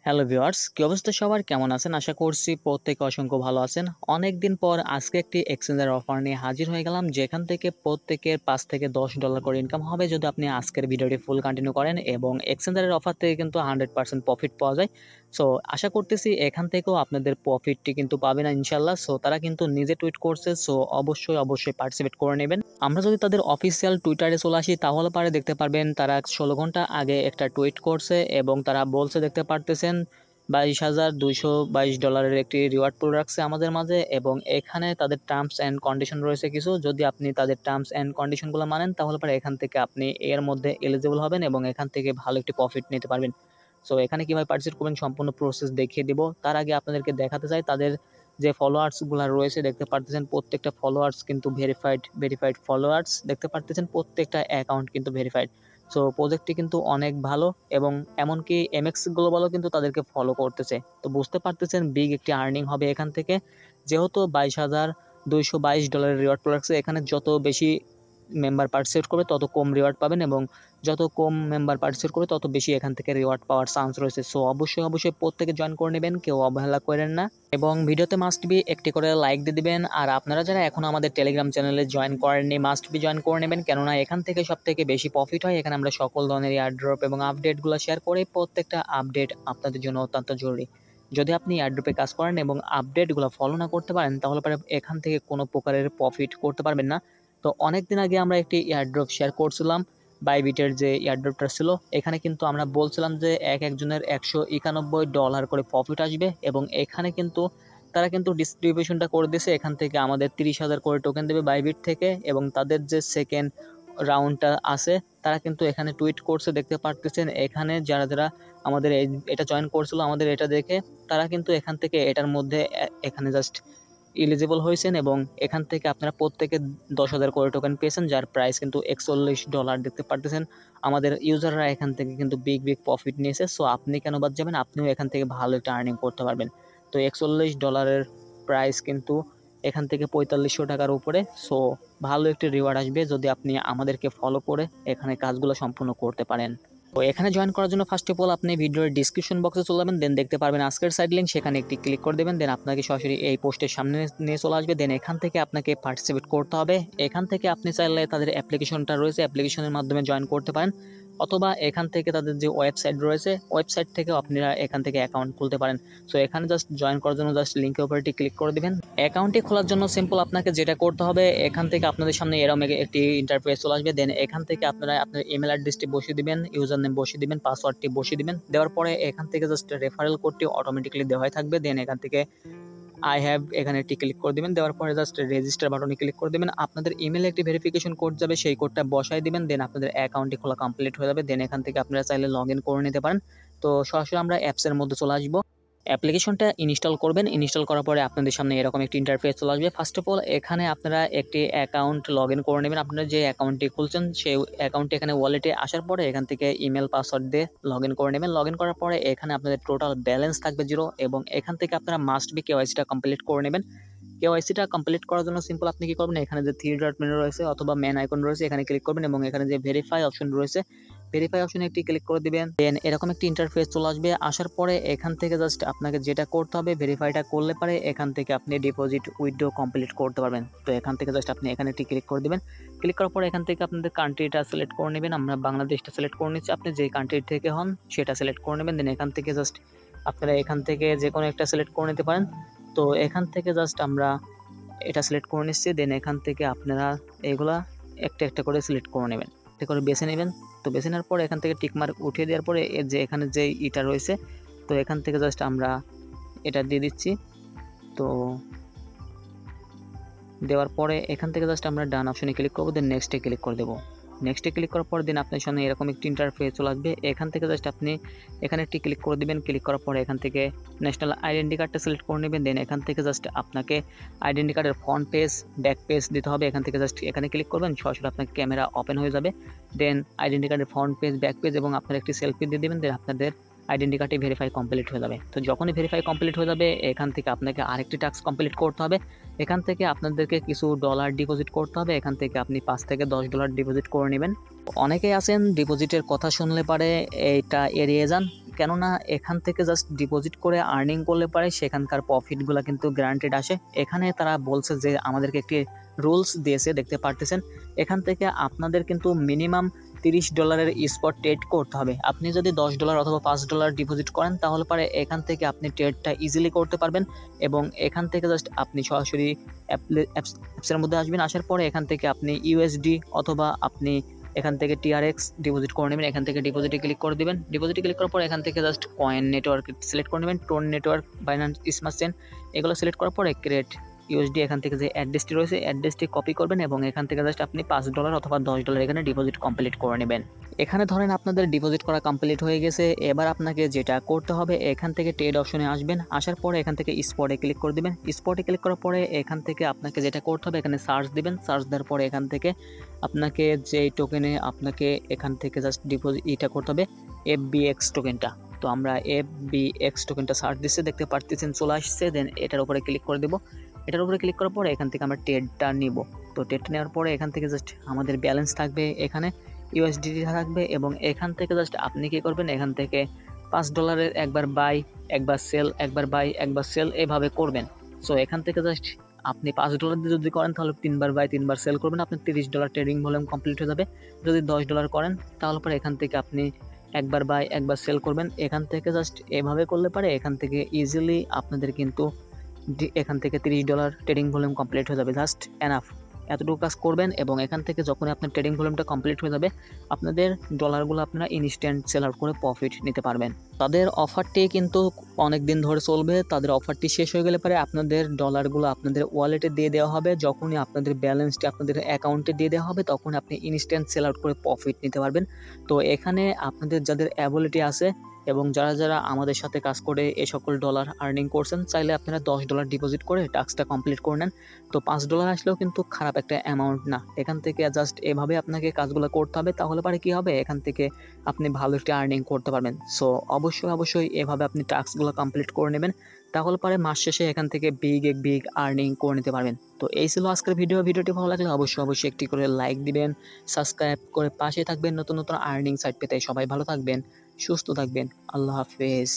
Hello viewers, কি অবস্থা সবার? কেমন আছেন? আশা করছি প্রত্যেকে অসংখ্য ভালো আছেন। অনেকদিন পর আজকে একটি এক্সচেঞ্জের অফার নিয়ে হাজির হয়ে গেলাম, যেখান থেকে প্রত্যেকের $5 থেকে $10 করে ইনকাম হবে যদি আপনি আজকের ভিডিওটি ফুল কন্টিনিউ করেন, এবং এক্সচেঞ্জের অফার থেকে কিন্তু 100% প্রফিট পাওয়া যায়। সো আশা করতেছি এখান থেকেও আপনাদের প্রফিটটি কিন্তু পাবেন ইনশাল্লাহ। সো তারা কিন্তু নিজে টুইট করছে, সো অবশ্যই পার্টিসিপেট করে নেবেন। আমরা যদি তাদের অফিসিয়াল টুইটারে চলে আসি তাহলে পারে দেখতে পারবেন তারা 16 ঘন্টা আগে একটা টুইট করছে এবং তারা বলছে, দেখতে পারতেছেন, $22,222 একটি রিওয়ার্ড পুল রাখছে আমাদের মাঝে, এবং এখানে তাদের টার্মস অ্যান্ড কন্ডিশন রয়েছে কিছু। যদি আপনি তাদের টার্মস অ্যান্ড কন্ডিশনগুলো মানেন তাহলে পরে এখান থেকে আপনি এর মধ্যে এলিজিবল হবেন এবং এখান থেকে ভালো একটি প্রফিট নিতে পারবেন। সো এখানে কীভাবে পার্টিসিপেট করবেন সম্পূর্ণ প্রসেস দেখিয়ে দিব। তার আগে আপনাদেরকে দেখাতে চাই তাদের যে ফলোয়ার্সগুলো রয়েছে, দেখতে পারতেছেন প্রত্যেকটা ফলোয়ার্স কিন্তু ভেরিফাইড ফলোয়ার্স, দেখতে পারতেছেন প্রত্যেকটা অ্যাকাউন্ট কিন্তু ভেরিফাইড। সো প্রজেক্টটি কিন্তু অনেক ভালো, এবং এমনকি এমএক্স গ্লোবালও কিন্তু তাদেরকে ফলো করতেছে। তো বুঝতে পারতেছেন বিগ একটি আর্নিং হবে এখান থেকে, যেহেতু $22,222 রিওয়ার্ড প্রোডাক্টসে এখানে যত বেশি মেম্বার পার্টিসিপেট করবে তত কম রিওয়ার্ড পাবেন, এবং যত কম মেম্বার পার্টিসিপেট করবে তত বেশি এখান থেকে রিওয়ার্ড পাওয়ার চান্স রয়েছে। সো অবশ্যই প্রত্যেকে জয়েন করে নেবেন, কেউ অবহেলা করেন না, এবং ভিডিওতে মাস্ট বি একটি করে লাইক দিয়ে দিবেন। আর আপনারা যারা এখনও আমাদের টেলিগ্রাম চ্যানেলে জয়েন করেননি মাস্ট বি জয়েন করে নেবেন, কেননা এখান থেকে সবথেকে বেশি প্রফিট হয়। এখানে আমরা সকল ধরনের এয়ারড্রপ এবং আপডেটগুলো শেয়ার করি, প্রত্যেকটা আপডেট আপনাদের জন্য অত্যন্ত জরুরি। যদি আপনি এয়ারড্রপে কাজ করেন এবং আপডেটগুলো ফলো না করতে পারেন তাহলে পরে এখান থেকে কোনো প্রকারের প্রফিট করতে পারবেন না। তো অনেক দিন আগে আমরা একটি এয়ারড্রপ শেয়ার করছিলাম, বাইবিটের যে এয়ারড্রপটা ছিল, এখানে কিন্তু আমরা বলছিলাম যে একজনের $191 করে প্রফিট আসবে, এবং এখানে কিন্তু তারা কিন্তু ডিস্ট্রিবিউশনটা করে দিয়েছে। এখান থেকে আমাদের 30,000 করে টোকেন দেবে বাইবিট থেকে, এবং তাদের যে সেকেন্ড রাউন্ডটা আছে তারা কিন্তু এখানে টুইট করছে, দেখতে পারতেছেন। এখানে যারা যারা আমাদের এটা জয়েন করছিল আমাদের এটা দেখে তারা কিন্তু এখান থেকে এটার মধ্যে এখানে জাস্ট এলিজিবল হয়েছেন, এবং এখান থেকে আপনারা প্রত্যেকে 10,000 করে টোকেন পেয়েছেন, যার প্রাইস কিন্তু $41। দেখতে পারতেছেন আমাদের ইউজাররা এখান থেকে কিন্তু বিগ প্রফিট নিয়েছে। সো আপনি কেন বাদ যাবেন? আপনিও এখান থেকে ভালো একটা আর্নিং করতে পারবেন। তো $41 প্রাইস কিন্তু এখান থেকে $4500 উপরে। সো ভালো একটি রিওয়ার্ড আসবে যদি আপনি আমাদেরকে ফলো করে এখানে কাজগুলো সম্পূর্ণ করতে পারেন। তো এখানে জয়েন করার জন্য ফার্স্ট অফ অল আপনি ভিডিওর ডিসক্রিপশন বক্সে চলে যাবেন, দেন দেখতে পারবেন আজকের সাইড লিঙ্ক, সেখানে একটি ক্লিক করে দেবেন, দেন আপনাকে সরাসরি এই পোস্টের সামনে নিয়ে চলে আসবে। দেন এখান থেকে আপনাকে পার্টিসিপেট করতে হবে। এখান থেকে আপনি চাইলে তাদের অ্যাপ্লিকেশনটা রয়েছে, অ্যাপ্লিকেশনের মাধ্যমে জয়েন করতে পারেন, অথবা এখান থেকে তাদের যে ওয়েবসাইট রয়েছে ওয়েবসাইট থেকেও আপনারা এখান থেকে অ্যাকাউন্ট খুলতে পারেন। সো এখানে জাস্ট জয়েন করার জন্য জাস্ট লিঙ্কের উপরটি ক্লিক করে দেবেন। অ্যাকাউন্টটি খোলার জন্য সিম্পল আপনাকে যেটা করতে হবে, এখান থেকে আপনাদের সামনে এরকম একটি ইন্টারফেস চলে আসবে। দেন এখান থেকে আপনারা আপনার ইমেল অ্যাড্রেসটি বসিয়ে দিবেন, ইউজার নেম বসিয়ে দিবেন, পাসওয়ার্ডটি বসিয়ে দিবেন। দেওয়ার পরে এখান থেকে জাস্ট রেফারেল কোডটি অটোমেটিক্যালি দেওয়াই থাকবে। দেন এখান থেকে আই হ্যাভ এখানে একটি ক্লিক করে দেবেন, দেওয়ার পরে জাস্ট রেজিস্টার বাটনে ক্লিক করে দেবেন। আপনাদের ইমেলে একটি ভেরিফিকেশন কোড যাবে, সেই কোডটা বসাই দিবেন, দেন আপনাদের অ্যাকাউন্টটি খোলা কমপ্লিট হয়ে যাবে। দেন এখান থেকে আপনারা চাইলে লগ ইন করে নিতে পারেন। তো সরাসরি আমরা অ্যাপসের মধ্যে চলে আসবো। অ্যাপ্লিকেশনটা ইনস্টল করবেন, ইনস্টল করার পরে আপনাদের সামনে এরকম একটি ইন্টারফেস চলে আসবে। ফার্স্ট অফ অল এখানে আপনারা একটি অ্যাকাউন্ট লগ ইন করে নেবেন। আপনারা যে অ্যাকাউন্টটি খুলছেন সেই অ্যাকাউন্টটি এখানে ওয়ালেটে আসার পরে এখান থেকে ইমেল পাসওয়ার্ড দিয়ে লগ ইন করে নেবেন। লগ ইন করার পরে এখানে আপনাদের টোটাল ব্যালেন্স থাকবে 0, এবং এখান থেকে আপনারা মাস্ট বি কেওয়াইসিটা কমপ্লিট করে নেবেন। কেওয়াইসিটা কমপ্লিট করার জন্য সিম্পল আপনি কি করবেন, এখানে যে 3 ডট মেনু রয়েছে অথবা ম্যান আইকন রয়েছে এখানে ক্লিক করবেন, এবং এখানে যে ভেরিফাই অপশন রয়েছে ভেরিফাই অপশনে একটি ক্লিক করে দিবেন। দেন এরকম একটি ইন্টারফেস চলে আসবে। আসার পরে এখান থেকে জাস্ট আপনাকে যেটা করতে হবে, ভেরিফাইটা করলে পারে এখান থেকে আপনি ডিপোজিট উইথড্র কমপ্লিট করতে পারবেন। তো এখান থেকে জাস্ট আপনি এখানে একটি ক্লিক করে দিবেন। ক্লিক করার পরে এখান থেকে আপনাদের কান্ট্রিটা সিলেক্ট করে নেবেন। আমরা বাংলাদেশটা সিলেক্ট করে নিচ্ছি, আপনি যে কান্ট্রি থেকে হন সেটা সিলেক্ট করে নেবেন। দেন এখান থেকে জাস্ট আপনারা এখান থেকে যে কোনো একটা সিলেক্ট করে নিতে পারেন। তো এখান থেকে জাস্ট আমরা এটা সিলেক্ট করে নিচ্ছি। দেন এখান থেকে আপনারা এগুলা একটা করে সিলেক্ট করে নেবেন, একটা করে বেছে নেবেন। তো বেছে নেওয়ার পরে এখান থেকে টিকমার্ক উঠিয়ে দেওয়ার পরে যে এখানে যে ইটা রয়েছে, তো এখান থেকে জাস্ট আমরা এটা দিয়ে দিচ্ছি। তো দেওয়ার পরে এখান থেকে জাস্ট আমরা ডান অপশনে ক্লিক করবো, দেন নেক্সটে ক্লিক করে দেবো। নেক্সটে ক্লিক করার পর দিন আপনার সামনে এরকম একটি ইন্টারফেস চলে আসবে। এখান থেকে জাস্ট আপনি এখানে একটি ক্লিক করে দিবেন। ক্লিক করার পরে এখান থেকে ন্যাশনাল আইডেন্টি কার্ডটা সিলেক্ট করে নেবেন। দেন এখান থেকে জাস্ট আপনাকে আইডেন্টি কার্ডের ফ্রন্ট পেজ ব্যাক পেজ দিতে হবে। এখান থেকে জাস্ট এখানে ক্লিক করবেন, সরাসরি আপনার ক্যামেরা ওপেন হয়ে যাবে। দেন আইডেন্টি কার্ডের ফ্রন্ট পেজ ব্যাক পেজ এবং আপনার একটি সেলফি দিয়ে দেবেন। দেন আপনাদের আইডেন্টি কার্ডটি ভেরিফাই কমপ্লিট হয়ে যাবে। তো যখনই ভেরিফাই কমপ্লিট হয়ে যাবে এখান থেকে আপনাকে আরেকটি টাস্ক কমপ্লিট করতে হবে। এখান থেকে আপনাদেরকে কিছু ডলার ডিপোজিট করতে হবে। এখান থেকে আপনি $5 থেকে $10 ডিপোজিট করে নেবেন। অনেকেই আছেন ডিপোজিটের কথা শুনলে পারে এইটা এড়িয়ে যান, কেননা এখান থেকে জাস্ট ডিপোজিট করে আর্নিং করলে পারে সেখানকার প্রফিটগুলো কিন্তু গ্যারান্টেড আসে। এখানে তারা বলছে যে আমাদেরকে একটি রুলস দিয়েছে, দেখতে পারতেছেন। এখান থেকে আপনাদের কিন্তু মিনিমাম $30 স্পট ট্রেড করতে হবে। আপনি যদি $10 অথবা $5 ডিপোজিট করেন তাহলে পারে এখান থেকে আপনি ট্রেডটা ইজিলি করতে পারবেন। এবং এখান থেকে জাস্ট আপনি সরাসরি অ্যাপসের মধ্যে আসবেন। আসার পরে এখান থেকে আপনি ইউএসডি অথবা আপনি এখান থেকে টিআরএক্স ডিপোজিট করে নেবেন। এখান থেকে ডিপোজিটে ক্লিক করে দেবেন। ডিপোজিটে ক্লিক করার পর এখান থেকে জাস্ট কয়েন নেটওয়ার্ক সিলেক্ট করে নেবেন। Tone network, Binance smart chain এগুলো সিলেক্ট করার পরে ক্রিয়েট ইউএসডি, এখান থেকে যে অ্যাড্রেসটি রয়েছে অ্যাড্রেসটি কপি করবেন এবং এখান থেকে জাস্ট আপনি $5 অথবা $10 এখানে ডিপোজিট কমপ্লিট করে নেবেন। এখানে ধরেন আপনাদের ডিপোজিট করা কমপ্লিট হয়ে গেছে। এবার আপনাকে যেটা করতে হবে এখান থেকে ট্রেড অপশনে আসবেন। আসার পরে এখান থেকে স্পটে ক্লিক করে দিবেন। স্পটে ক্লিক করার পরে এখান থেকে আপনাকে যেটা করতে হবে এখানে সার্চ দিবেন। সার্চ দেওয়ার পরে এখান থেকে আপনাকে যেই টোকেনে আপনাকে এখান থেকে জাস্ট ডিপোজিট এটা করতে হবে FBX টোকেনটা। তো আমরা FBX টোকেনটা সার্চ দিচ্ছি, দেখতে পারতেছেন চলে আসছে। দেন এটার উপরে ক্লিক করে দেবো। এটার উপরে ক্লিক করার পরে এখান থেকে আমরা ট্রেডটা নিব। তো ট্রেডটা নেওয়ার পরে এখান থেকে জাস্ট আমাদের ব্যালেন্স থাকবে, এখানে USDT থাকবে এবং এখান থেকে জাস্ট আপনি কি করবেন এখান থেকে $5 একবার বাই, একবার সেল, একবার বাই, একবার সেল এভাবে করবেন। সো এখান থেকে জাস্ট আপনি $5 দিয়ে যদি করেন তাহলে 3বার বাই 3বার সেল করবেন, আপনার $30 ট্রেডিং ভলিউম কমপ্লিট হয়ে যাবে। যদি $10 করেন তাহলে পরে এখান থেকে আপনি একবার বাই একবার সেল করবেন। এখান থেকে জাস্ট এভাবে করলে পারে এখান থেকে ইজিলি আপনাদের কিন্তু এখান থেকে $30 ট্রেডিং ভলিউম কমপ্লিট হয়ে যাবে। জাস্ট এনাফ, এতটুকু কাজ করবেন এবং এখান থেকে যখনই আপনার ট্রেডিং ভলিউমটা কমপ্লিট হয়ে যাবে আপনাদের ডলারগুলো আপনারা ইনস্ট্যান্ট সেল আউট করে প্রফিট নিতে পারবেন। তাদের অফারটি কিন্তু অনেক দিন ধরে চলবে। তাদের অফারটি শেষ হয়ে গেলে পরে আপনাদের ডলারগুলো আপনাদের ওয়ালেটে দিয়ে দেওয়া হবে। যখনই আপনাদের ব্যালেন্সটি আপনাদের অ্যাকাউন্টে দিয়ে দেওয়া হবে তখন আপনি ইনস্ট্যান্ট সেল আউট করে প্রফিট নিতে পারবেন। তো এখানে আপনাদের যাদের অ্যাবিলিটি আছে এবং যারা যারা আমাদের সাথে কাজ করে এ সকল ডলার আর্নিং করছেন চাইলে আপনারা $10 ডিপোজিট করে টাস্কটা কমপ্লিট করে নেন। তো $5 আসলেও কিন্তু খারাপ একটা অ্যামাউন্ট না। এখান থেকে জাস্ট এভাবে আপনাকে কাজগুলো করতে হবে, তাহলে পারে কি হবে এখান থেকে আপনি ভালো একটা আর্নিং করতে পারবেন। সো অবশ্যই এভাবে আপনি টাস্কগুলো কমপ্লিট করে নেবেন, তাহলে পারে মাস শেষে এখান থেকে বিগ আর্নিং করে নিতে পারবেন। তো এই ছিল আজকের ভিডিওটি ভালো লাগলে অবশ্যই একটি করে লাইক দিবেন, সাবস্ক্রাইব করে পাশে থাকবেন নতুন নতুন আর্নিং সাইট পেতে। সবাই ভালো থাকবেন, সুস্থ থাকবেন। আল্লাহ হাফেজ।